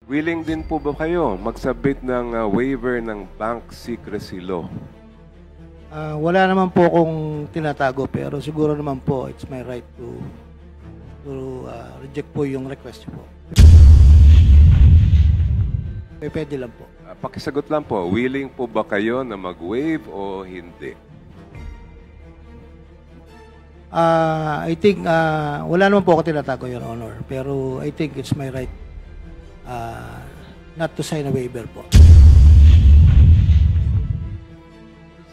Willing din po ba kayo magsabit ng waiver ng bank secrecy law? Wala naman po akong tinatago pero siguro naman po it's my right to reject po yung request po. Pwede lang po. Pakisagot lang po, willing po ba kayo na mag-waive o hindi? I think wala naman po ako tinatago, Your Honor. Pero I think it's my right not to sign a waiver po.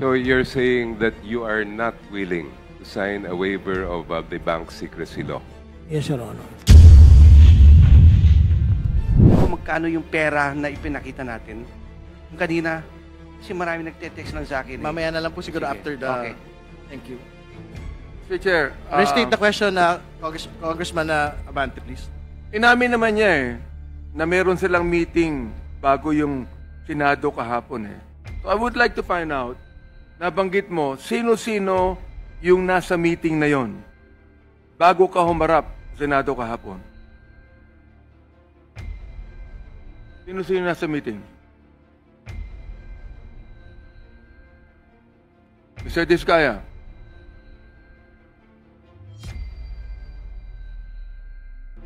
So you're saying that you are not willing to sign a waiver of the bank secrecy law? Yes, Your Honor. Kung magkano yung pera na ipinakita natin? Yung kanina, kasi marami nagte-text lang sa akin. Mamaya na lang po siguro Sige. after the... Okay. Thank you. Mr. Chair, Restate the question, Congressman Abante, please. inamin naman niya na meron silang meeting bago yung Senado kahapon So I would like to find out, nabanggit mo, sino-sino yung nasa meeting na yon bago ka humarap sa Senado kahapon? Sino-sino nasa meeting? Mr. Diskaya.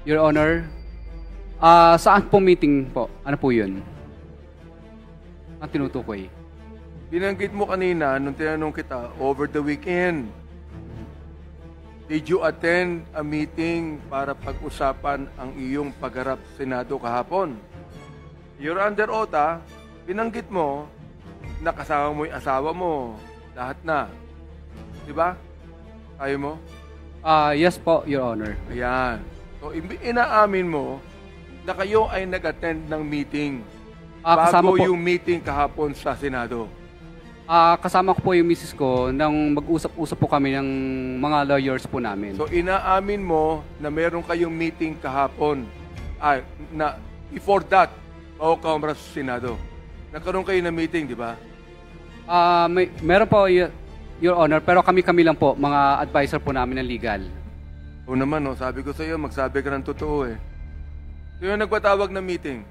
Your Honor, saan po meeting po? Ano po yun? Ang tinutukoy. Binanggit mo kanina nung tinanong kita, over the weekend, did you attend a meeting para pag-usapan ang iyong pagharap sa Senado kahapon? You're under oath, binanggit mo na kasama mo yung asawa mo, lahat na. Di ba? Ayaw mo? Yes po, Your Honor. Ayan. So, inaamin mo na kayo ay nag-attend ng meeting Kasama bago po, yung meeting kahapon sa Senado. kasama ko po yung misis ko nang mag-usap-usap po kami ng mga lawyers po namin. So, inaamin mo na meron kayong meeting kahapon. Na before that, bago ka humarap sa Senado. Nagkaroon kayo ng meeting, di ba? Meron po, Your Honor, pero kami-kami lang po, mga advisor po namin ng legal. Oo naman, sabi ko sa iyo, magsabi ka ng totoo Sino nagpatawag ng meeting?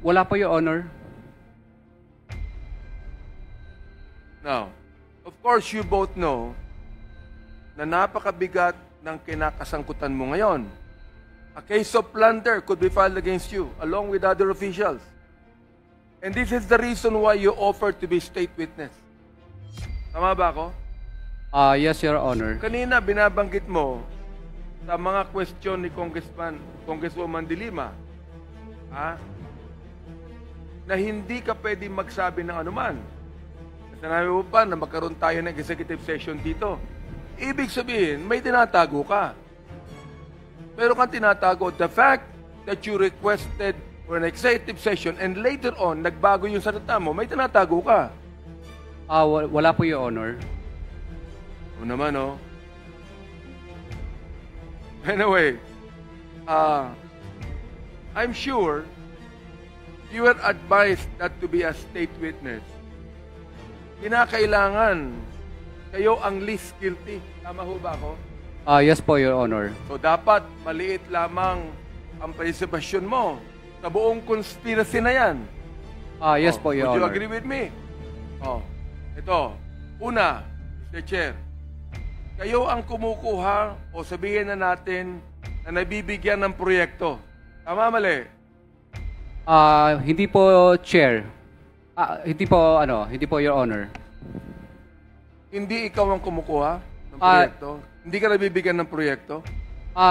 Wala po, Your Honor. Now, of course, you both know na napakabigat ng kinakasangkutan mo ngayon. A case of plunder could be filed against you along with other officials. And this is the reason why you offered to be state witness. Tama ba ako? Yes, Your Honor. Kanina, binabanggit mo sa mga question ni Congresswoman De Lima, na hindi ka pwede magsabi ng anuman. Sinabi mo pa na magkaroon tayo ng executive session dito. Ibig sabihin, may tinatago ka. Meron kang tinatago. The fact that you requested for an executive session and later on, nagbago yung salita mo, may tinatago ka. Wala po, Your Honor. O naman, Anyway, I'm sure you were advised not to be a state witness. Kinakailangan kayo ang least guilty. Tama ho ba ako? Yes po, Your Honor. So dapat maliit lamang ang participation mo sa buong conspiracy na yan. Yes po, Your Would you Honor. agree with me? Ito. Una, Mr. Chair, kayo ang kumukuha o sabihin na natin na nabibigyan ng proyekto. Tama, mali? Hindi po, Chair. Hindi po, Your Honor. Hindi ikaw ang kumukuha ng proyekto? Hindi ka nabibigyan ng proyekto?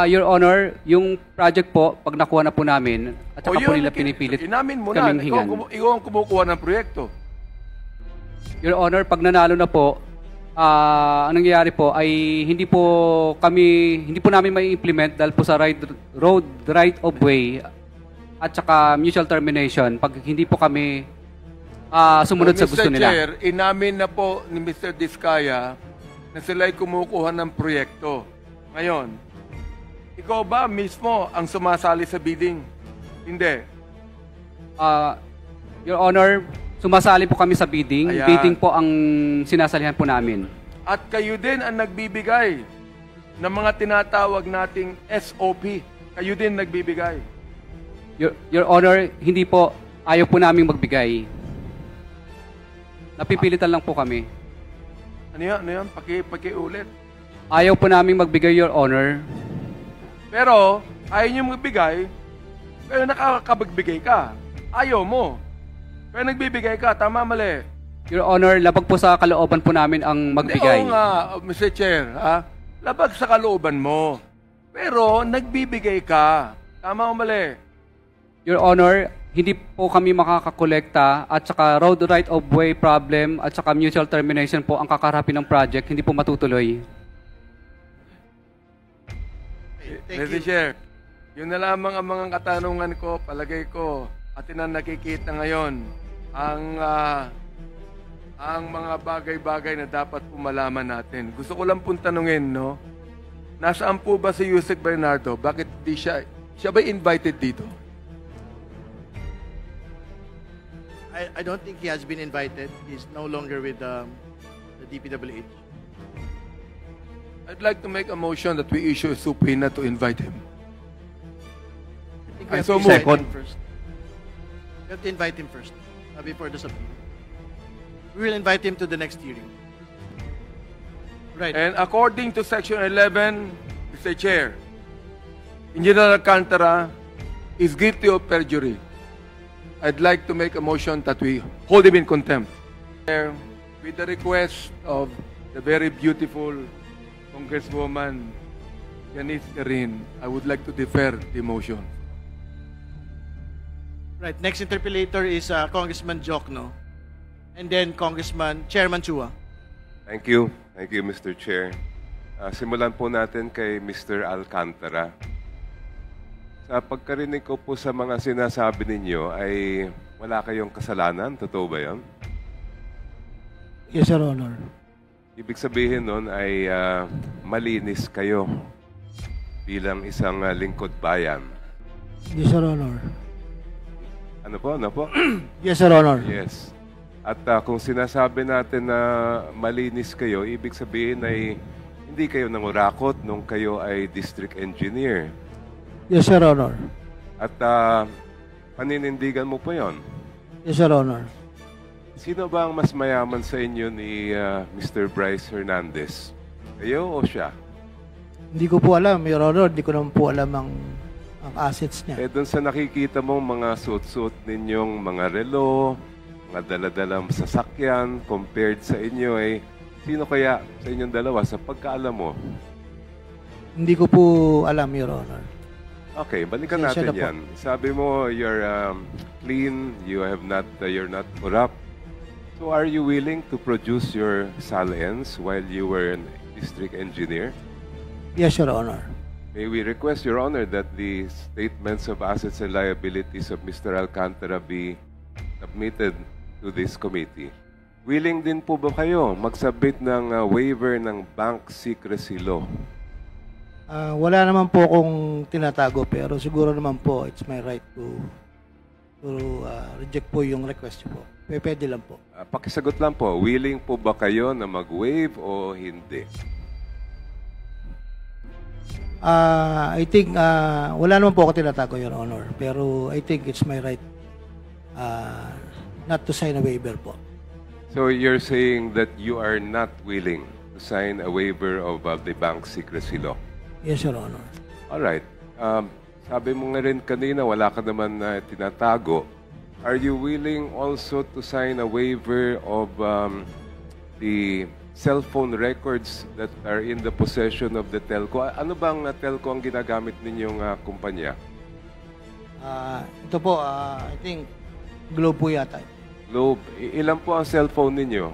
Your Honor, yung project po, pag nakuha na po namin, at saka po nila pinipilit Inamin mo na, kaming hingan. ikaw ang kumukuha ng proyekto. Your Honor, pag nanalo na po, ang nangyayari po ay hindi po namin may implement dahil po sa road right of way at saka mutual termination pag hindi po kami sumunod sa gusto nila. Mr. Chair, inamin na po ni Mr. Diskaya na sila'y kumukuha ng proyekto. Ngayon, ikaw ba mismo ang sumasali sa bidding? Hindi. Your Honor, sumasali po kami sa bidding. Ayan. Bidding po ang sinasalihan po namin. At kayo din ang nagbibigay ng mga tinatawag nating SOP. Kayo din nagbibigay. Your Honor, hindi po, ayaw po namin magbigay. Napipilitan lang po kami. Ano yan? Ano yan? Pakiulit. Ayaw po namin magbigay, Your Honor. Pero, ayaw niyo magbigay, pero nakakapagbigay ka. Ayaw mo. Pero nagbibigay ka, tama mali. Your Honor, labag po sa kalooban po namin ang magbigay. Oo nga, Mr. Chair, ha? Labag sa kalooban mo. Pero, nagbibigay ka. Tama o mali? Your Honor, hindi po kami makakakolekta at saka road right of way problem at saka mutual termination po ang kakarapin ng project, hindi po matutuloy. Thank Mr. you. Chair, yun na lamang ang mga katanungan ko, palagay ko, at na nakikita ngayon, ang mga bagay-bagay na dapat po malaman natin. Gusto ko lang pong tanungin, no? Nasaan po ba si Yusek Bernardo? Bakit di siya ba invited dito? I don't think he has been invited. He's no longer with the DPWH. I'd like to make a motion that we issue a subpoena to invite him. I think we I have so to invite moved. him first. We have to invite him first before the subpoena. We will invite him to the next hearing. Right. And according to Section 11, Mr. Chair, Engineer Alcantara is guilty of perjury. I'd like to make a motion that we hold him in contempt. With the request of the very beautiful Congresswoman Janice Garin, I would like to defer the motion. Right. Next interpellator is Congressman Jokno. And then Chairman Chua. Thank you. Thank you, Mr. Chair. Simulan po natin kay Mr. Alcantara. Sa pagkarinig ko po sa mga sinasabi ninyo ay wala kayong kasalanan. Totoo ba yun? Yes, Your Honor. Ibig sabihin nun ay malinis kayo bilang isang lingkod bayan. Yes, Your Honor. Ano po? Ano po? Yes, Your Honor. Yes. At kung sinasabi natin na malinis kayo, ibig sabihin ay hindi kayo nangurakot nung kayo ay district engineer. Yes, Your Honor. At paninindigan mo po yon. Yes, Your Honor. Sino ba ang mas mayaman sa inyo ni Mr. Bryce Hernandez? Kayo o siya? Hindi ko po alam, Your Honor. Hindi ko naman po alam ang assets niya. Doon sa nakikita mong mga suot-suot ninyong mga relo, mga daladalang sasakyan, compared sa inyo sino kaya sa inyong dalawa sa pagkaalam mo? Hindi ko po alam, Your Honor. Okay, balikan Pasensya natin na po. yan. Sabi mo, you're clean, you're not corrupt. So are you willing to produce your salience while you were a district engineer? Yes, Your Honor. May we request, Your Honor, that the statements of assets and liabilities of Mr. Alcantara be submitted to this committee. Willing din po ba kayo magsubmit ng waiver ng bank secrecy law? Wala naman po akong tinatago pero siguro naman po it's my right to reject po yung request niyo po. Pwede lang po. Pakisagot lang po, willing po ba kayo na mag-waive o hindi? I think wala naman po ako tinatago, Your Honor. Pero I think it's my right not to sign a waiver po. So you're saying that you are not willing to sign a waiver of the bank secrecy law? Yes, Your Honor. Alright. Sabi mo nga rin kanina, wala ka naman na tinatago. Are you willing also to sign a waiver of the cell phone records that are in the possession of the telco? Ano bang telco ang ginagamit ninyong kumpanya? Ito po, I think Globe po yata. Globe. Ilan po ang cellphone ninyo?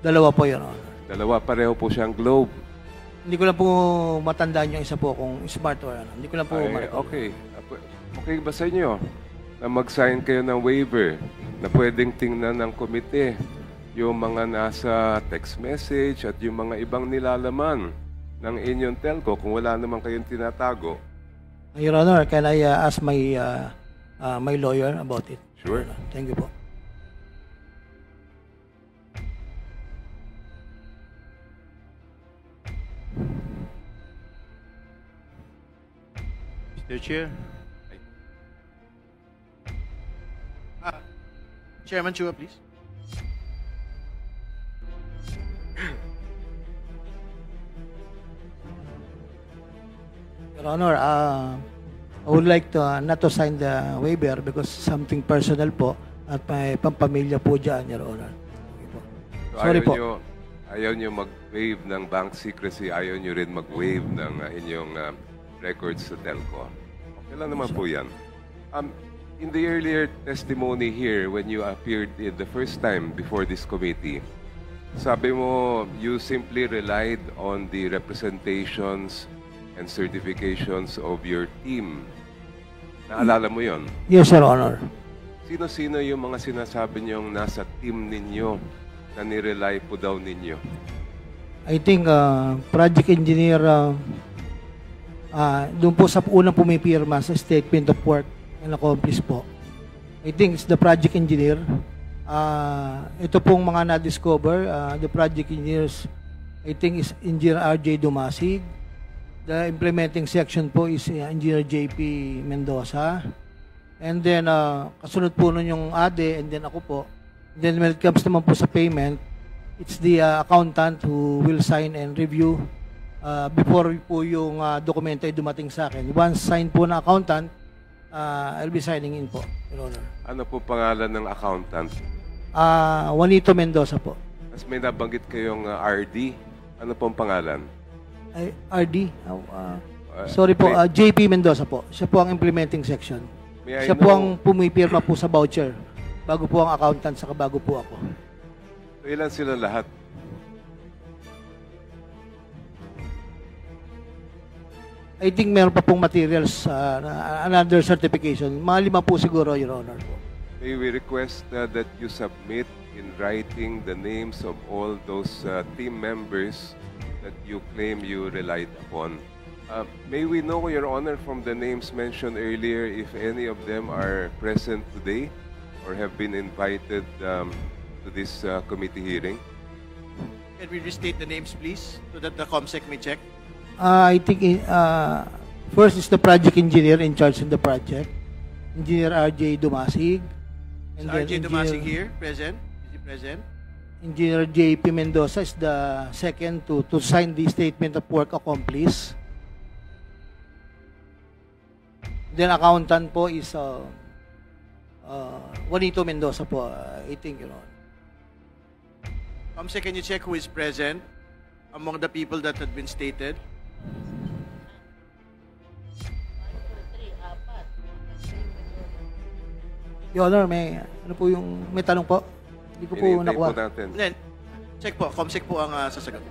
Dalawa po, Your Honor. Dalawa, pareho po siyang Globe. Hindi ko lang po matandaan yung isa po kung smart or ano. Hindi ko lang po Okay. Okay ba sa inyo na mag-sign kayo ng waiver na pwedeng tingnan ng komite yung mga nasa text message at yung mga ibang nilalaman ng inyong telco kung wala naman kayong tinatago? Your Honor, can I ask my my lawyer about it? Sure. Thank you po. Mr. Chair. Chairman Chua, please. Your Honor, I would like to not to sign the waiver because something personal po at may pampamilya po dyan, Your Honor. Okay po. So Sorry po. Ayaw nyo mag-waive ng bank secrecy, ayaw nyo rin mag-waive ng inyong records sa Telco. Okay lang naman po yan. In the earlier testimony here, when you appeared the first time before this committee, sabi mo, you simply relied on the representations and certifications of your team. Naalala mo yon? Yes, Your Honor. Sino-sino yung mga sinasabi niyong nasa team ninyo na nirely po daw ninyo? I think project engineer doon po sa unang pumipirma sa statement of work and accomplice po. I think it's the project engineer. Ito pong mga na-discover, the project engineers, I think is Engineer RJ Dumasig. The implementing section po is Engineer JP Mendoza. And then, kasunod po nun yung ADE and then ako po. And then when it comes naman po sa payment, it's the accountant who will sign and review before po yung dokumento ay dumating sa akin. Once signed po na accountant, I'll be signing in po, Your Honor. Ano po pangalan ng accountant? Juanito Mendoza po. Mas may nabanggit kayong RD. Ano pong pangalan? Ay, RD? Sorry po, may- JP Mendoza po. Siya po ang implementing section. May I Siya po know- ang pumipirma po sa voucher. Bago po ang accountant, saka bago po ako. So, ilan sila lahat? I think meron pa pong materials, another certification. Mga 5 po siguro, Your Honor po. May we request that you submit in writing the names of all those team members that you claim you relied upon. May we know, Your Honor, from the names mentioned earlier, if any of them are present today or have been invited to this committee hearing? Can we restate the names, please, so that the COMSEC may check? I think first is the project engineer in charge of the project, Engineer RJ Dumasig. Is RJ Dumasig here, present? Is he present? Engineer JP Mendoza is the second to sign the statement of work accomplice. Then accountant po is Juanito Mendoza po, I think, you know. COMSEC, can you check who is present among the people that had been stated? Your Honor, may tanong po? Hindi ko po Hinihintay nakuha. po natin. Then, check po. COMSEC po ang sasagot.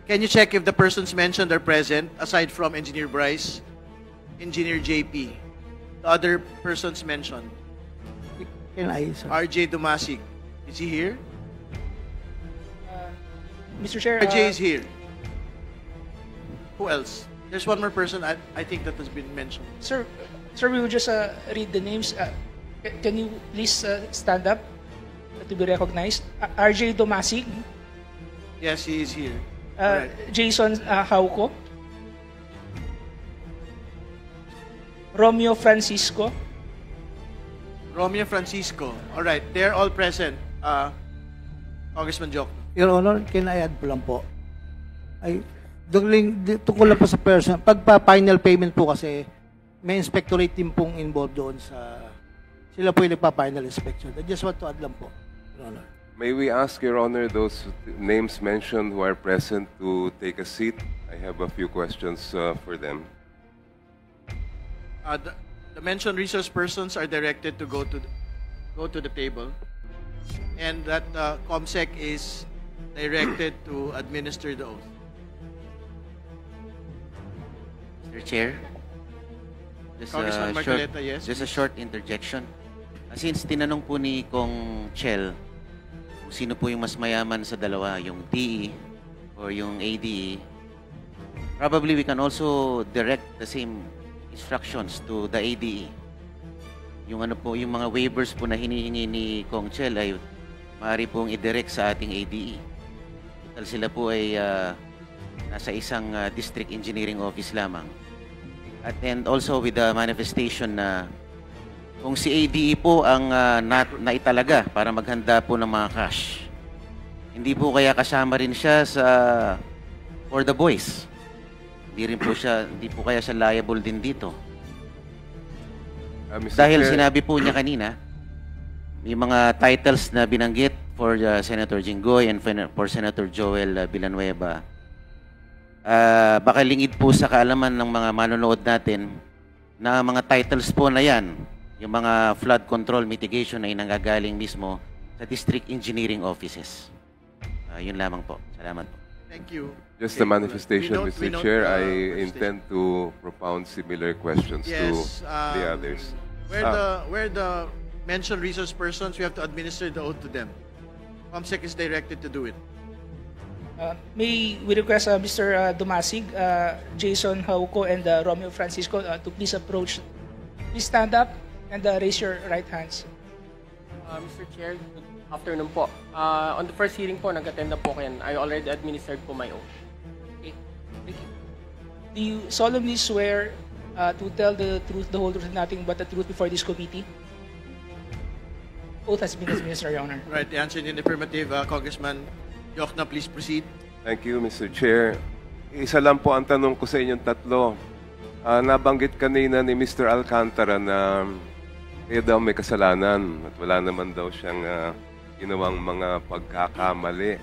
Can you check if the persons mentioned are present, aside from Engineer Bryce, Engineer JP, the other persons mentioned? Can I, sir? RJ Dumasig, is he here? Mr. Chair, RJ is here. Who else? There's one more person I think that has been mentioned. sir, we will just read the names. Can you please stand up to be recognized? RJ Dumasig, Yes, he is here. Alright. Jason Hauco, Romeo Francisco, Romeo Francisco. All right, they're all present. Congressman Joke. Your Honor, can I add po lang po? Tungkol lang po sa person, pagpa-final payment po kasi, may inspectorate team pong involved doon sa, sila po yung nagpa-final inspection. I just want to add lang po, Your Honor. May we ask, Your Honor, those names mentioned who are present to take a seat? I have a few questions for them. The mentioned resource persons are directed to go to the table, and that COMSEC is directed to administer the oath. Mr. Chair, Congressman Marcoleta, yes, just a please. short interjection. Since tinanong po ni Kong Chel kung sino po yung mas mayaman sa dalawa, yung DE or yung ADE, probably we can also direct the same instructions to the ADE. Yung ano po, yung mga waivers po na hinihingi ni Kong Chel ay maaari pong i-direct sa ating ADE. Dahil sila po ay nasa isang district engineering office lamang. And also with the manifestation na kung si ADE po ang naitalaga para maghanda po ng mga cash, hindi po kaya kasama rin siya sa for the boys. Hindi po kaya siya liable din dito. Dahil sinabi po niya kanina, may mga titles na binanggit for Senator Jinggoy and for Senator Joel Villanueva. Baka lingid po sa kaalaman ng mga manonood natin na mga titles po na yan, yung mga flood control mitigation ay nanggagaling mismo sa district engineering offices. Yun lamang po. Salamat po. Thank you. Just a manifestation, We Mr. note, Chair. I manifestation. intend to propound similar questions Yes, to the others. Where the mentioned resource persons, we have to administer the oath to them. COMSEC is directed to do it. May we request Mr. Dumasig, Jason Hauco, and Romeo Francisco to please approach. Please stand up and raise your right hands. Mr. Chair, good afternoon po. On the first hearing po, nag-attend na po kayo. I already administered po my oath. Okay. Thank you. Do you solemnly swear to tell the truth, the whole truth, and nothing but the truth before this committee? Oath has been administered, Your Honor. Right, the answer in the affirmative, Congressman Yokna, please proceed. Thank you, Mr. Chair. Isa lang po ang tanong ko sa inyong tatlo. Nabanggit kanina ni Mr. Alcantara na kaya daw may kasalanan at wala naman daw siyang ginawang mga pagkakamali.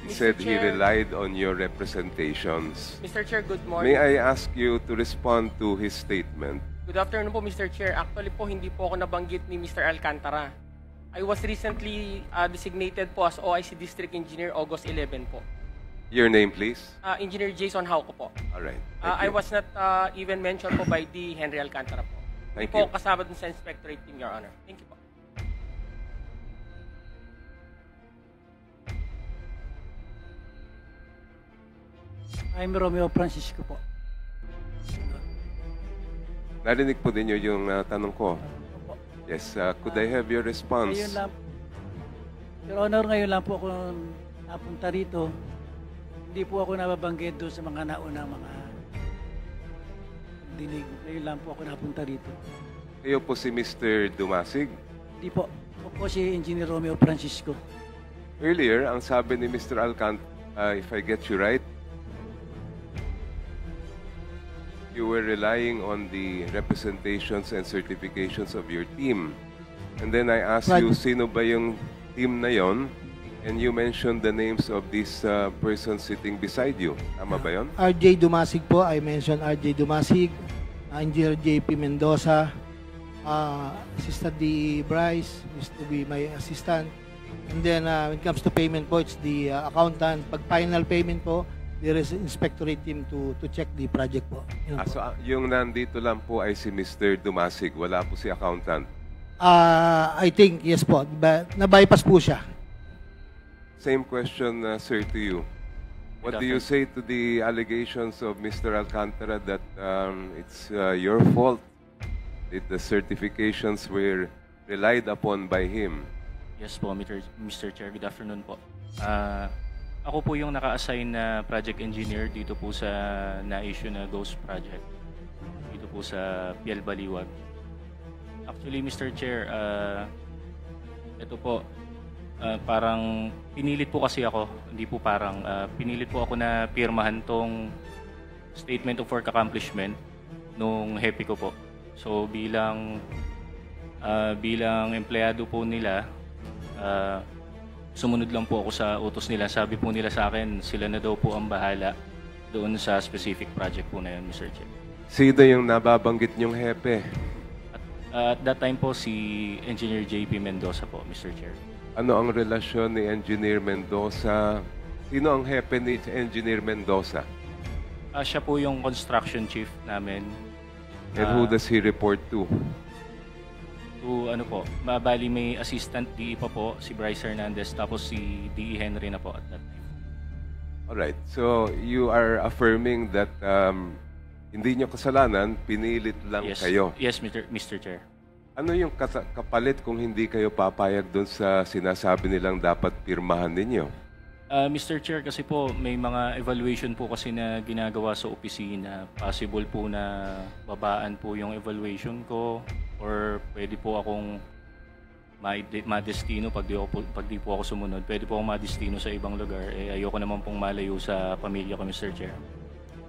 He said he relied on your representations. Mr. Chair, good morning. May I ask you to respond to his statement? Good afternoon po, Mr. Chair. Actually po, hindi po ako nabanggit ni Mr. Alcantara. I was recently designated po as OIC District Engineer August 11 po. Your name, please. Engineer Jason Hauco po. All right. I was not even mentioned po by the Henry Alcantara po. Thank Hindi you. po kasama dun sa inspectorate team, Your Honor. Thank you po. I'm Romeo Francisco po. Narinig po ninyo yung tanong ko. Yes, could I have your response? Ngayon lang, Your Honor, ngayon lang po ako napunta rito. Hindi po ako nababanggit doon sa mga nauna mga dinig. Ngayon lang po ako napunta rito. Kayo po si Mr. Dumasig. Hindi po. Ako po si Engineer Romeo Francisco. Earlier, ang sabi ni Mr. if I get you right, you were relying on the representations and certifications of your team. And then I asked you, sino ba yung team na yon? And you mentioned the names of these persons sitting beside you. Tama ba yun? RJ Dumasig po. I mentioned RJ Dumasig, Engineer JP Mendoza, Assistant D. Bryce used to be my assistant. And then when it comes to payment po, it's the accountant. Pag final payment po, there is inspectorate team to check the project po. Yun po. So yung nandito lang po ay si Mr. Dumasig. Wala po si accountant. I think, yes po. Na-bypass po siya. Same question, sir, to you. What do you say to the allegations of Mr. Alcantara that it's your fault that the certifications were relied upon by him? Yes po, Mr. Chair. Good afternoon po. Ako po yung naka-assign na project engineer dito po sa na-issue na Ghost Project. Dito po sa Piel Baliwag. Actually, Mr. Chair, ito po, parang pinilit po kasi ako, hindi po parang, pinilit po ako na pirmahan tong Statement of Work Accomplishment nung hepe ko po. So bilang empleyado po nila, sumunod lang po ako sa utos nila. Sabi po nila sa akin, sila na daw po ang bahala doon sa specific project po na yun, Mr. Chair. Sino yung nababanggit niyong hepe? At that time po, si Engineer JP Mendoza po, Mr. Chair. Ano ang relasyon ni Engineer Mendoza? Sino ang hepe ni Engineer Mendoza? Siya po yung construction chief namin. And who does he report to? To ano po, bali may assistant DE pa po, si Bryce Hernandez, tapos si DE Henry na po at that time. Alright, so you are affirming that hindi nyo kasalanan, pinilit lang kayo. Yes, Mr. Chair. Ano yung kapalit kung hindi kayo papayag doon sa sinasabi nilang dapat pirmahan ninyo? Mr. Chair, kasi po may mga evaluation po kasi na ginagawa sa opisina. Possible po na babaan po yung evaluation ko or pwede po akong madestino pag di po ako sumunod. Pwede po akong madestino sa ibang lugar. Ayoko naman pong malayo sa pamilya ko, Mr. Chair.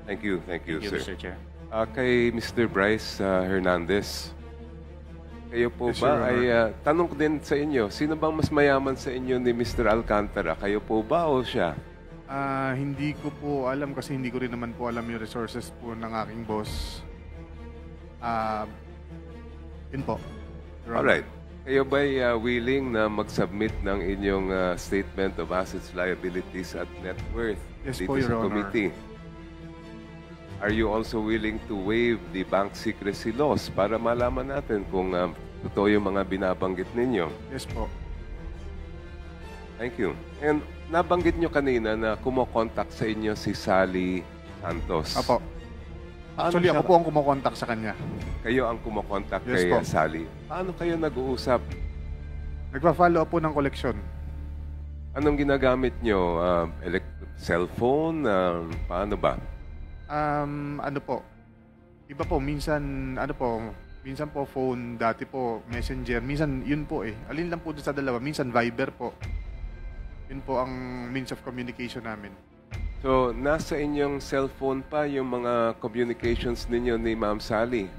Thank you, sir. Mr. Chair. Kay Mr. Bryce Hernandez, kayo po Yes, ba Your Honor. tanong ko din sa inyo, sino bang mas mayaman sa inyo ni Mr. Alcantara? Kayo po ba o siya? Hindi ko po alam kasi hindi ko rin naman po alam yung resources po ng aking boss. Yun po. Your Honor. Alright. Kayo ba'y willing na mag-submit ng inyong statement of assets, liabilities at net worth Yes dito po, Your sa Honor. committee? Are you also willing to waive the bank secrecy laws para malaman natin kung totoo yung mga binabanggit ninyo? Yes po. Thank you. And nabanggit nyo kanina na kumokontak sa inyo si Sally Santos. Apo. Actually, ako po ang kumokontak sa kanya. Kayo ang kumokontak Yes kay po. Sally. Paano kayo nag-uusap? Nagpa-follow up po ng koleksyon. Anong ginagamit nyo? Cellphone? Paano ba? Ano po? Iba po, minsan po phone, dati po messenger, minsan yun po eh. Alin lang po doon sa dalawa, minsan Viber po. Yun po ang means of communication namin. So, nasa inyong cellphone pa yung mga communications ninyo ni Ma'am Sally?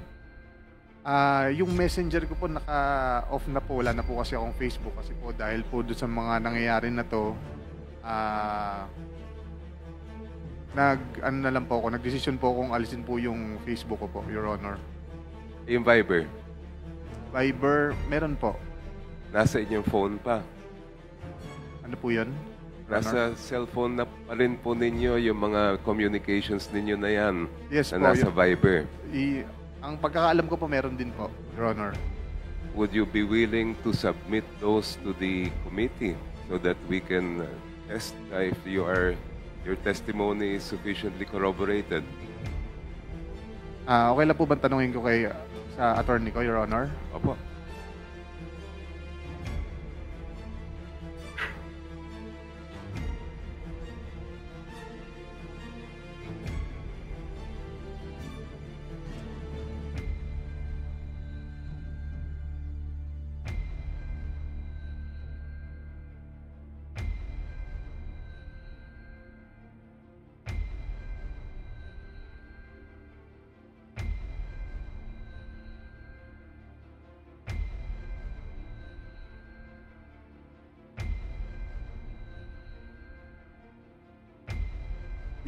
Yung messenger ko po naka-off na po, wala na po kasi akong Facebook kasi po dahil po doon sa mga nangyayari na to, nag-decision po akong alisin po yung Facebook ko po, Your Honor. Yung Viber? Viber, meron po. Nasa inyong phone pa? Ano po yun? Your Nasa Honor? cellphone na pa rin po ninyo yung mga communications ninyo na yan? Yes na po. nasa Viber? Ang pagkakaalam ko po, meron din po, Your Honor. Would you be willing to submit those to the committee so that we can test if your testimony is sufficiently corroborated? Okay lang po bang tanungin ko sa attorney ko, Your Honor? Opo.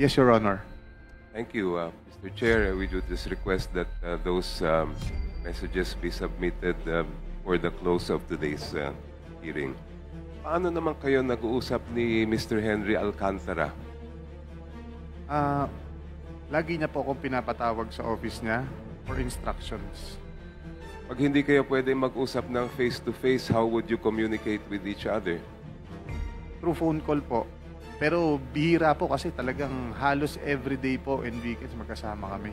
Yes, Your Honor. Thank you, Mr. Chair. We would just request that those messages be submitted for the close of today's hearing. Paano naman kayo nag-uusap ni Mr. Henry Alcantara? Lagi niya po akong pinapatawag sa office niya for instructions. Pag hindi kayo pwede mag-usap ng face-to-face, how would you communicate with each other? Through phone call po. Pero bihira po kasi talagang halos everyday po and weekends magkasama kami.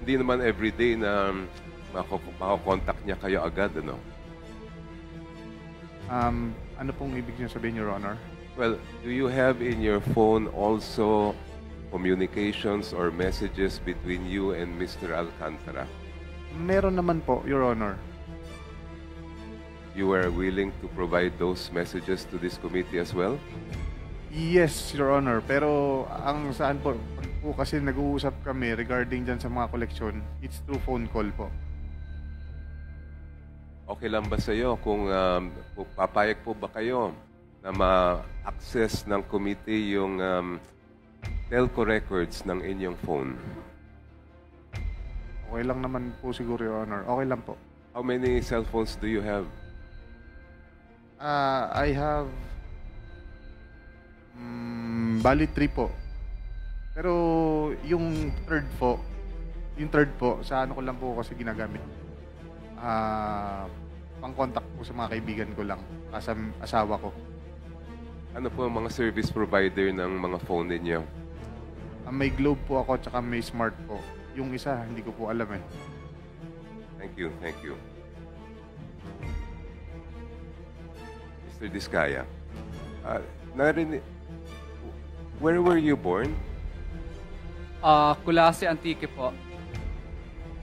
Hindi naman everyday na makakontakt niya kayo agad, ano? Ano pong ibig niyo sabihin, Your Honor? Well, do you have in your phone also communications or messages between you and Mr. Alcantara? Meron naman po, Your Honor. You are willing to provide those messages to this committee as well? Yes, Your Honor. Pero ang saan po, pag po kasi nag-uusap kami regarding dyan sa mga koleksyon, it's through phone call po. Okay lang ba sa iyo kung papayag po ba kayo na ma-access ng committee yung telco records ng inyong phone? Okay lang naman po siguro, Your Honor. Okay lang po. How many cell phones do you have? I have bali 3 po. Pero yung third po, sa ano ko lang po kasi ginagamit. Pang-contact po sa mga kaibigan ko lang, sa asawa ko. Ano po ang mga service provider ng mga phone ninyo? May Globe po ako, tsaka may Smart po. Yung isa, hindi ko po alam eh. Thank you, thank you. Mr. Diskaya, Where were you born? Kulase Antique po.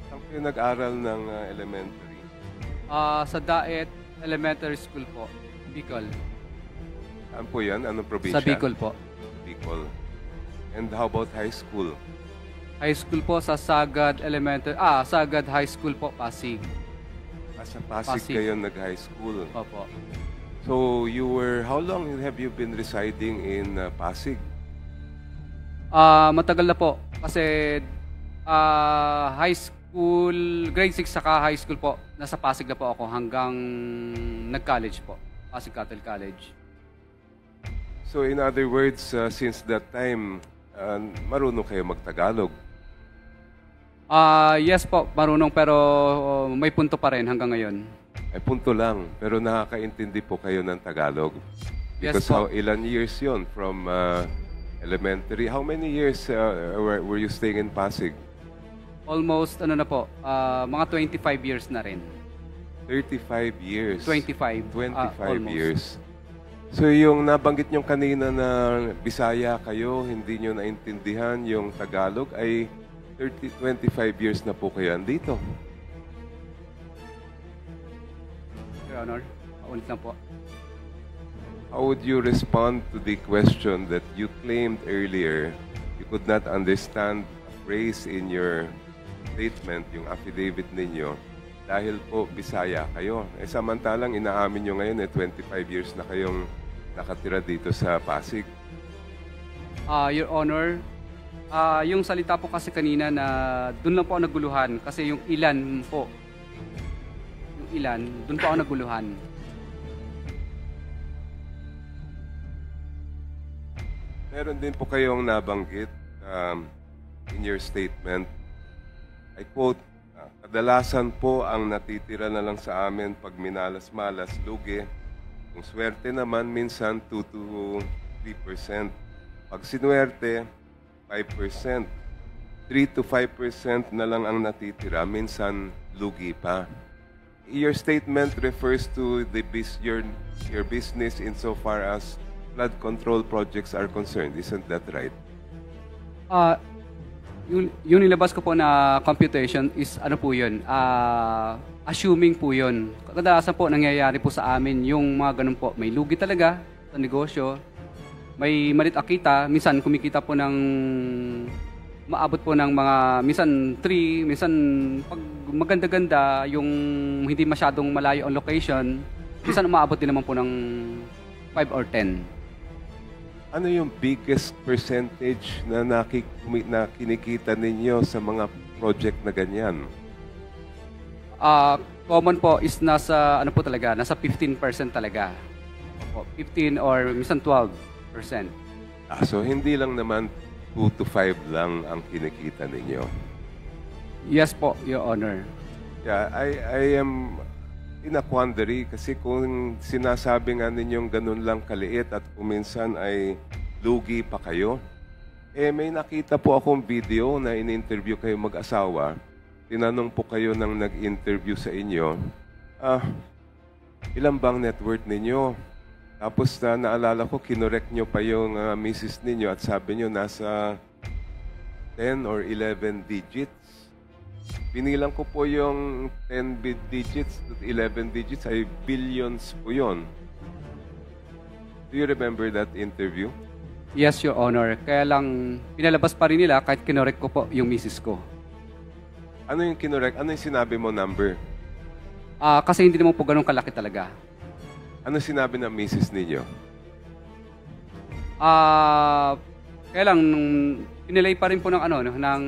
Saan kayo nag-aral ng elementary? Sa Daet Elementary School po, Bicol. Saan po yan? Anong probinsya? Sa Bicol po. Bicol. And how about high school? High school po sa Sagad High School po, Pasig. Sa Pasig kayo nag-high school? Opo. So, how long have you been residing in Pasig? Matagal na po. Kasi high school, grade 6 saka high school po, nasa Pasig na po ako hanggang nag-college po. Pasig Catholic College. So, in other words, since that time, marunong kayo mag-Tagalog? Yes po, marunong pero may punto pa rin hanggang ngayon. Ay punto lang, pero nakakaintindi po kayo ng Tagalog? Because Yes po. Ilan years yon from elementary? How many years were you staying in Pasig? Almost, mga 25 years na rin. 35 years? 25. 25 years. So yung nabanggit nyo kanina na Bisaya kayo, hindi nyo naintindihan yung Tagalog, ay 25 years na po kayo andito. Your Honor, ulit lang po. How would you respond to the question that you claimed earlier you could not understand a phrase in your statement, yung affidavit ninyo, dahil po Bisaya kayo? Samantalang inaamin nyo ngayon 25 years na kayong nakatira dito sa Pasig. Your Honor, yung salita po kasi kanina na doon lang po ako naguluhan kasi yung ilan po. Yung ilan, doon po ako naguluhan. Meron din po kayong nabanggit in your statement. I quote, kadalasan po ang natitira na lang sa amin pag minalas-malas, lugi. Kung swerte naman, minsan 2 to 3%. Pag sinuwerte, 5%. 3 to 5% na lang ang natitira, minsan lugi pa. Your statement refers to your business insofar as flood control projects are concerned. Isn't that right? Yung nilabas ko po na computation is ano po yun, assuming po yun. Kadalasan po nangyayari po sa amin yung mga ganun po. May lugi talaga sa negosyo. May malit akita, minsan kumikita po ng maabot po ng mga minsan 3, minsan pag maganda-ganda yung hindi masyadong malayo ang location, minsan umaabot din naman po ng 5 or 10. Ano yung biggest percentage na kinikita ninyo sa mga project na ganyan? Common po is nasa ano po talaga, nasa 15% talaga. Opo, 15 or minsan 12%. So hindi lang naman 2 to 5 lang ang kinikita ninyo? Yes po, Your Honor. Yeah, I am in a quandary kasi kung sinasabi nga ninyong ganun lang kaliit at kuminsan ay lugi pa kayo, may nakita po akong video na in-interview kayo mag-asawa. Tinanong po kayo nang nag-interview sa inyo, ilan bang net worth ninyo? Tapos naalala ko, kinorek nyo pa yung misis ninyo at sabi nyo nasa 10 or 11 digits. Binilang ko po yung 10 digits to 11 digits ay billions po yun. Do you remember that interview? Yes, Your Honor. Kaya lang, pinalabas pa rin nila kahit kinorek ko po yung misis ko. Ano yung kinorek? Ano yung sinabi mo number? Kasi hindi naman po ganun kalaki talaga. Ano sinabi ng misis ninyo? Kaya lang, pinilay pa rin po ng ng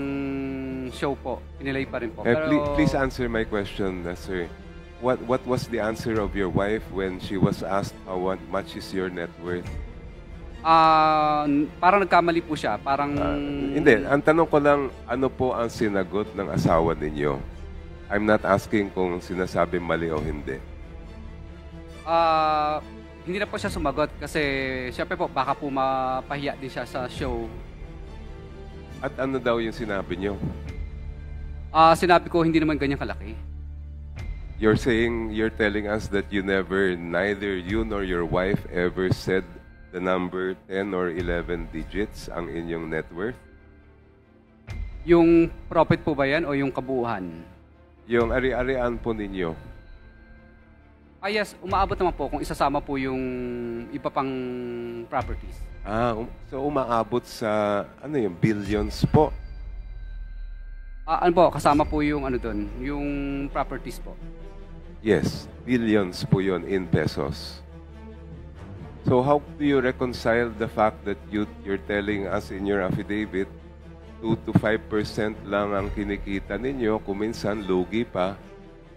show po. Pinilay pa rin po. Pero, please answer my question, sir. What was the answer of your wife when she was asked how much is your net worth? Parang nagkamali po siya. Parang... Hindi. Ang tanong ko lang, ano po ang sinagot ng asawa ninyo? I'm not asking kung sinasabi mali o hindi. Hindi na po siya sumagot kasi syempre po baka po mapahiya din siya sa show. At ano daw yung sinabi niyo? Sinabi ko hindi naman ganyan kalaki. You're telling us that neither you nor your wife ever said the number 10 or 11 digits ang inyong net worth? Yung profit po ba yan o yung kabuuan? Yung ari-arian po ninyo. Yes, umaabot naman po kung isasama po yung iba pang properties. So umaabot sa, ano yung billions po? Ano po, kasama po yung ano doon, yung properties po. Yes, billions po yun in pesos. So how do you reconcile the fact that you're telling us in your affidavit 2 to 5% lang ang kinikita ninyo, kung minsan lugi pa,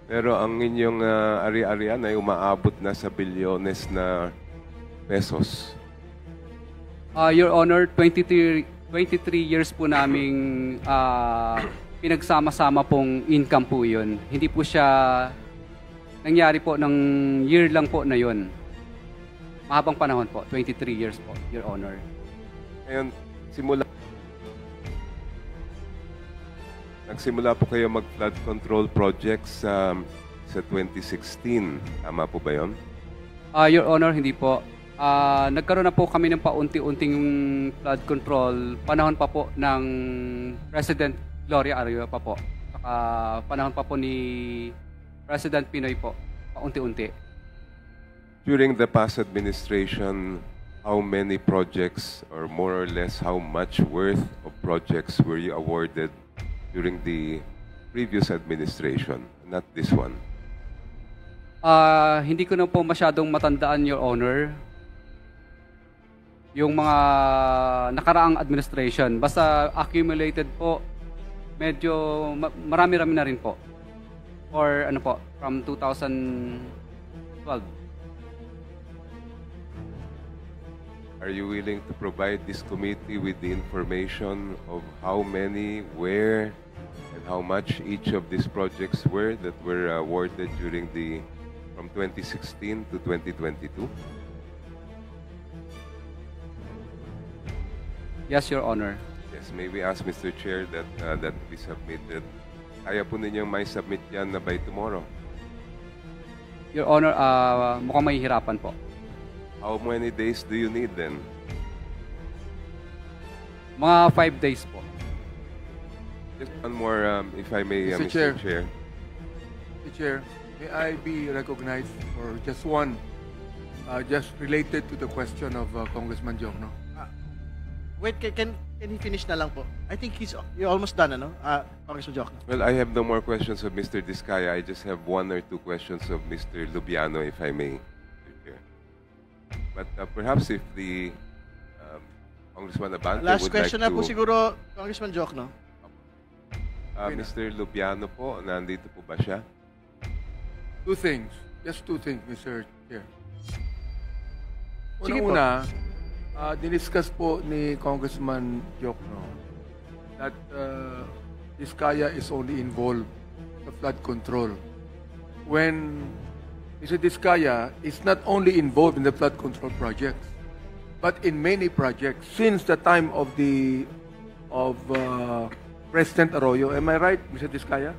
pero ang inyong ari-arian ay umaabot na sa bilyones na pesos? Your Honor, 23 years po naming pinagsama-sama pong income po yun. Hindi po siya nangyari po ng year lang po na yun. Mahabang panahon po, 23 years po, Your Honor. Ngayon, nagsimula po kayo mag-flood control projects sa 2016. Tama po ba yun? Your Honor, hindi po. Nagkaroon na po kami ng paunti-unting flood control. Panahon pa po ng President Gloria Arroyo pa po. Saka panahon pa po ni President Pinoy po. Paunti-unti. During the past administration, how many projects or more or less how much worth of projects were you awarded during the previous administration, not this one? Hindi ko na po masyadong matandaan, Your Honor, yung mga nakaraang administration. Basta accumulated po, medyo marami-rami na rin po. Or ano po, from 2012. Are you willing to provide this committee with the information of how many, where, and how much each of these projects were that were awarded during from 2016 to 2022? Yes, Your Honor. Yes, may we ask Mr. Chair that that be submitted. Kaya po ninyong may submit yan na by tomorrow? Your Honor, mukhang mahihirapan po. How many days do you need then? Mga 5 days po. Just one more, if I may, Mr. Mr. Chair. Mr. Chair, may I be recognized for just one, just related to the question of Congressman Jokno? Wait, can he finish na lang po? I think you're almost done, ano? Congressman Jokno. Well, I have no more questions of Mr. Diskaya. I just have 1 or 2 questions of Mr. Lubiano, if I may, Mr. Chair. But perhaps if the Congressman Abante Last would question like na po to... siguro, Congressman Jokno. Mr. Lubiano po, nandito po ba siya? 2 things. Just 2 things, Mr. Chair. Sige po. Una, diniscuss po ni Congressman Jokno that Diskaya is only involved in flood control. When Mr. Diskaya is not only involved in the flood control projects, but in many projects since the time of President Arroyo. Am I right, Mr. Diskaya?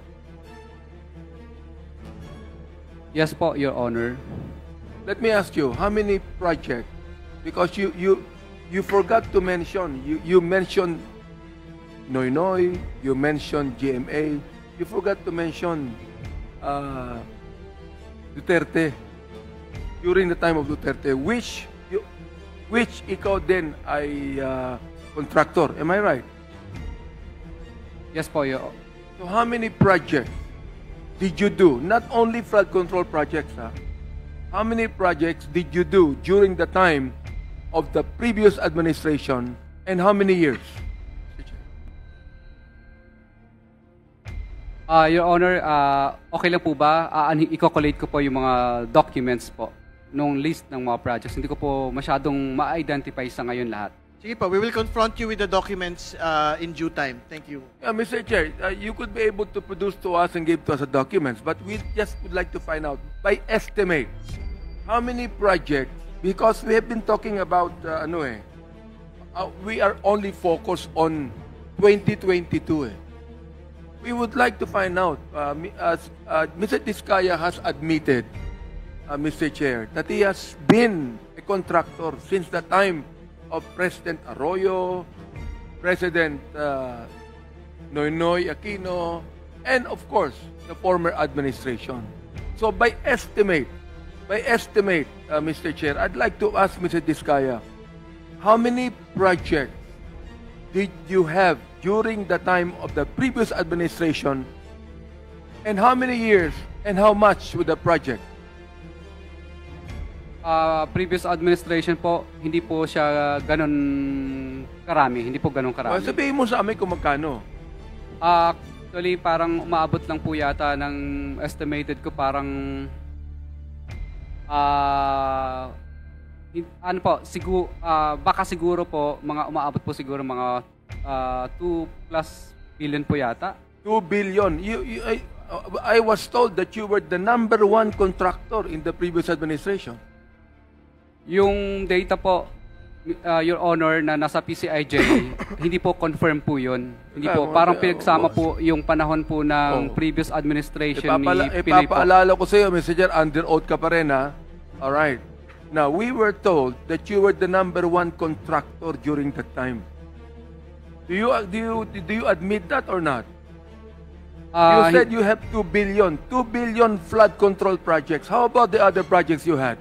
Yes po, Your Honor. Let me ask you, how many projects? Because you forgot to mention, you mentioned Noynoy, you mentioned GMA, you forgot to mention Duterte during the time of Duterte, which ikaw din ay contractor. Am I right? Yes po, Your Honor. So how many projects did you do? Not only flood control projects, how many projects did you do during the time of the previous administration and how many years? Your Honor, okay lang po ba? I-calculate ko po yung mga documents po nung list ng mga projects. Hindi ko po masyadong ma-identify sa ngayon lahat. Sige po, we will confront you with the documents in due time. Thank you. Mr. Chair, you could be able to produce to us and give to us the documents, but we just would like to find out, by estimate, how many projects, because we have been talking about, we are only focused on 2022. We would like to find out, Mr. Diskaya has admitted Mr. Chair, that he has been a contractor since the time of President Arroyo, President Noynoy Aquino, and of course, the former administration. So by estimate, Mr. Chair, I'd like to ask Mr. Diskaya, how many projects did you have during the time of the previous administration, and how many years and how much with the project? Previous administration po, hindi po siya ganun karami. Hindi po ganun karami. Well, sabihin mo sa amin kung magkano. Actually, parang umaabot lang po yata ng estimated ko parang ano po, baka siguro po, umaabot po siguro mga 2+ billion po yata. 2 billion. I was told that you were the number 1 contractor in the previous administration. Yung data po, Your Honor, na nasa PCIJ, hindi po confirm po yun. Hindi po. Parang pinagsama po yung panahon po ng previous administration ni Pinoy po. Ipapaalala ko sa iyo, Mr. Chair, under oath ka pa rin, ha? Alright. Now, we were told that you were the number 1 contractor during that time. Do you admit that or not? You said you have 2 billion. 2 billion flood control projects. How about the other projects you had?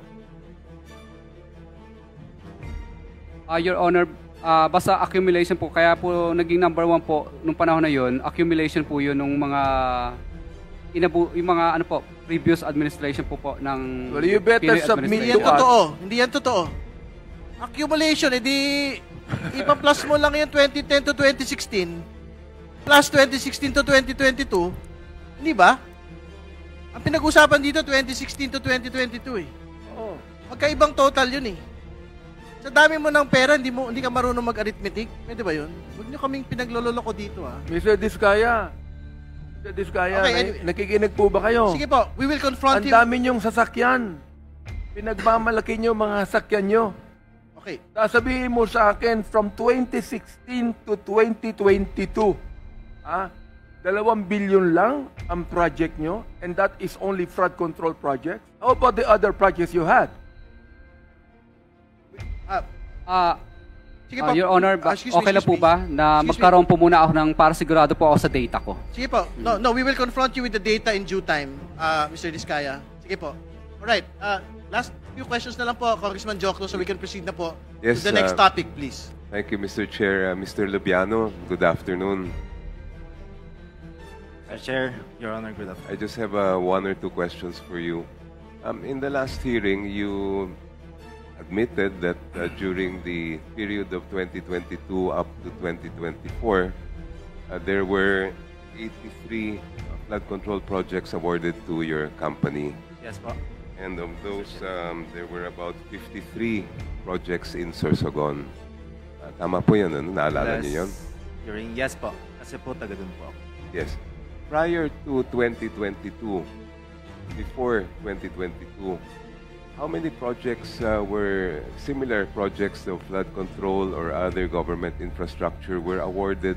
Your Honor, basta accumulation po. Kaya po naging number 1 po nung panahon na yun. Accumulation po yun nung mga yung mga ano po, previous administration po ng well, you better submit Hindi yan totoo. Hindi yan totoo. Accumulation, edi ipa-plus mo lang yung 2010 to 2016 plus 2016 to 2022. Hindi ba? Ang pinag-usapan dito 2016 to 2022 eh. Oo. Magkaibang total yun eh. Sa dami mo ng pera, hindi ka marunong mag-arithmetic. Pwede ba yun? Huwag niyo kaming pinagloloko dito, ha? Mr. Diskaya, okay, anyway. Nakikinig po ba kayo? Sige po, we will confront him. Ang dami niyong sasakyan. Pinagmamalaki niyo mga sasakyan niyo. Okay. Sasabihin mo sa akin, from 2016 to 2022, 2 billion lang ang project niyo, and that is only flood control project. How about the other projects you had? Sige po. Your Honor, okay lang po ba na magkaroon po muna ako para sigurado po ako sa data ko? Sige po. No, we will confront you with the data in due time, Mr. Diskaya. Sige po. Alright. Last few questions na lang po, Congressman Jokno, so we can proceed na po to the next topic, please. Thank you, Mr. Chair. Mr. Lubiano, good afternoon. Chair, Your Honor, good afternoon. I just have 1 or 2 questions for you. In the last hearing, you admitted that during the period of 2022 up to 2024, there were 83 flood control projects awarded to your company. Yes, po. And of those, there were about 53 projects in Sorsogon. Tama po yan, ano? Naalala niyo yun? Yes po, kasi po taga dun po. Yes. Prior to 2022, before 2022, how many projects were similar projects of flood control or other government infrastructure were awarded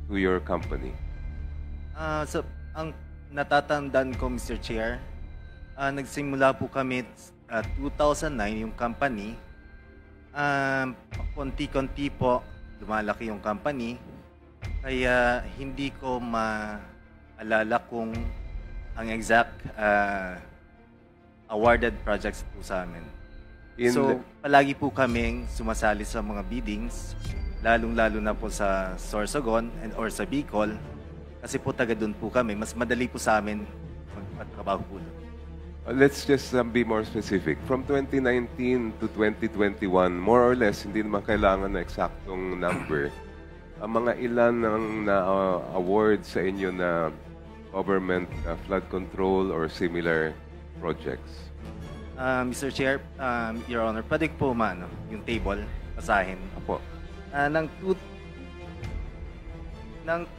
to your company? So, ang natatandaan ko, Mr. Chair, nagsimula po kami 2009 yung company. Konti-konti po lumalaki yung company. Kaya hindi ko maalala kung ang exact awarded projects po sa amin. So, palagi po kaming sumasali sa mga biddings, lalong-lalo na po sa Sorsogon or sa Bicol, kasi po taga doon po kami. Mas madali po sa amin magpatrabaho po. Let's just be more specific. From 2019 to 2021, more or less, hindi naman kailangan na eksaktong number, ang mga ilan ang na-award sa inyo na government flood control or similar projects? Mr. Chair, Your Honor, pwede po yung table, basahin. Apo. Ng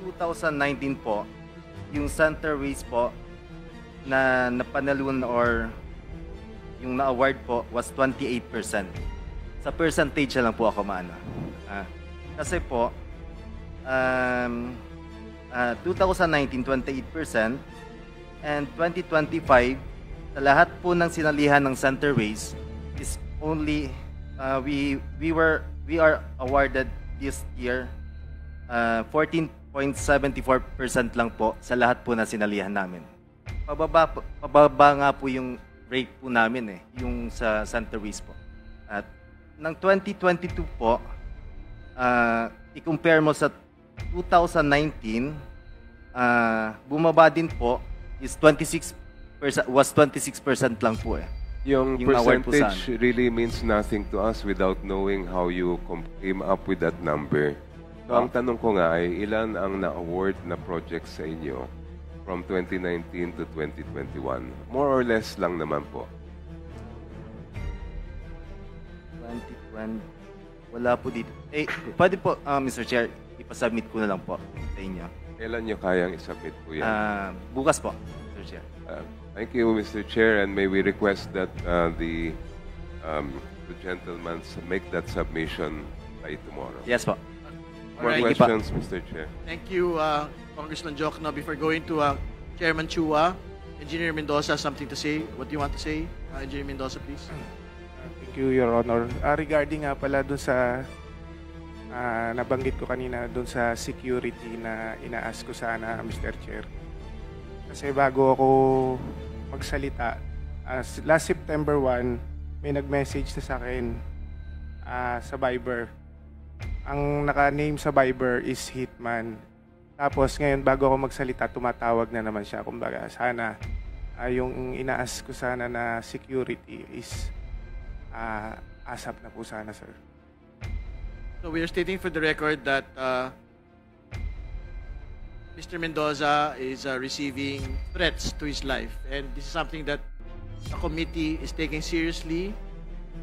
2019 po, yung center race po na napanalun or yung na-award po was 28%. Sa percentage lang po ako kasi po, 2019, 28%, and 2025, sa lahat po ng sinalihan ng Centerways is only we are awarded this year 14.74% lang po sa lahat po na sinalihan namin. Pababa nga po yung rate po namin yung sa Centerways po. At ng 2022 po, i-compare mo sa 2019, bumaba din po is 26% lang po Yung award po sa percentage really means nothing to us without knowing how you came up with that number. So ang tanong ko nga ay ilan ang na-award na projects sa inyo from 2019 to 2021? More or less lang naman po. 2020, wala po dito. Pwede po, Mr. Chair, ipasubmit ko na lang po sa inyo. Kailan nyo kayang isubmit po yan? Bukas po, Mr. Chair. Thank you, Mr. Chair, and may we request that the gentlemen make that submission by tomorrow. Yes po. More Alright. questions, Mr. Chair. Thank you, Congressman Jokno. Before going to Chairman Chua, Engineer Mendoza, something to say. What do you want to say? Engineer Mendoza, please. Thank you, Your Honor. Regarding nga pala dun sa nabanggit ko kanina dun sa security na ina-ask ko sana, Mr. Chair. Kasi bago ako magsalita, last September 1, may nag-message na sa akin sa Viber. Ang naka-name sa Viber is Hitman. Tapos ngayon, bago ako magsalita, tumatawag na naman siya. Kumbaga, sana yung ina-ask ko sana na security is ASAP na po sana, sir. So we are stating for the record that Mr. Mendoza is receiving threats to his life, and this is something that the committee is taking seriously.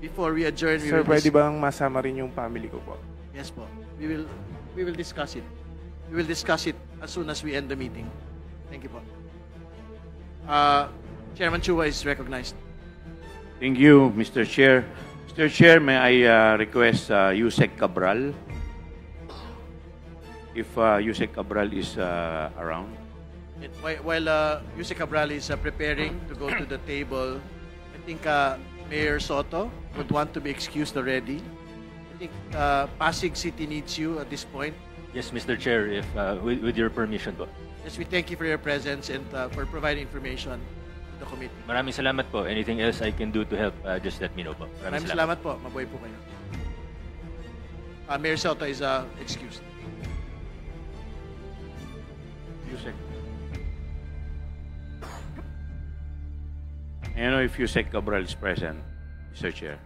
Before we adjourn, Sir, pwede bang masama rin yung family ko po? Yes po. We will discuss it. We will discuss it as soon as we end the meeting. Thank you po. Chairman Chua is recognized. Thank you, Mr. Chair. Mr. Chair, may I request Yusek Cabral? If Yusek Cabral is around. While Yusek Cabral is preparing to go to the table, I think Mayor Soto would want to be excused already. I think Pasig City needs you at this point. Yes, Mr. Chair, if with your permission po. Yes, we thank you for your presence and for providing information to the committee. Maraming salamat po. Anything else I can do to help, just let me know po. Maraming salamat po. Mabuhay po kayo. Mayor Soto is excused. Yusek. I don't know if Yusek Cabral is present, Mr. Chair.